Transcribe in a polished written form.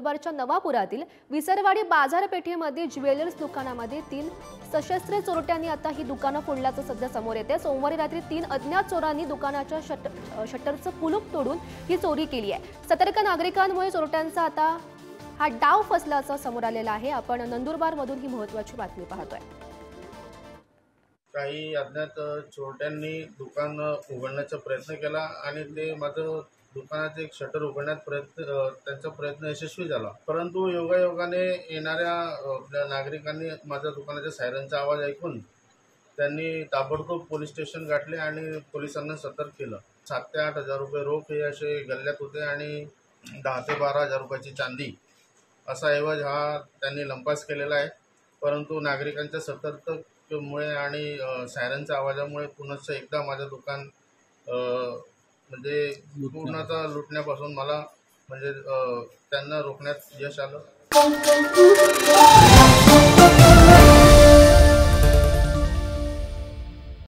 नंदुरबारच्या नवापुरातील विसरवाडी बाजारपेठेमध्ये ज्वेलर्स दुकानामध्ये 3 सशस्त्र चोरट्यांनी आता ही दुकानं फोडल्याचं सध्या समोर येते। सोमवारी रात्री 3 अज्ञात चोरांनी दुकानाच्या शटरचं कुलूप तोडून ही चोरी केली आहे। सतर्क नागरिकांमुळे चोरट्यांचा आता हा डाव फसल्याचं समोर आलेलं आहे। आपण नंदुरबारमधून ही महत्त्वाची बातमी पाहतोय। काही अज्ञात चोरट्यांनी दुकान उघडण्याचा प्रयत्न केला आणि ते माझं दुकानाचे एक शटर उघडण्यात त्यांचा प्रयत्न यशस्वी झाला। परंतु योगायोगाने येणाऱ्या आपल्या नागरिकांनी माझ्या दुकानाच्या सायरनचा आवाज ऐकून त्यांनी ताबडतोब पोलीस स्टेशन गाठले आणि पोलिसांना सतर्क केलं। 7 ते 8 हजार रुपये रोख हे असे गल्ल्यात होते आणि 10 ते 12 हजार रुपयाची चांदी असा ऐवज हा त्यांनी लंपास केलेला आहे। परंतु नागरिकांच्या सतर्कतेमुळे आणि सायरनच्या आवाजामुळे पुन्हा एकदा माझं दुकान म्हणजे पूर्णतः लुटण्यापासून मला म्हणजे त्यांना रोखण्यात यश आलं।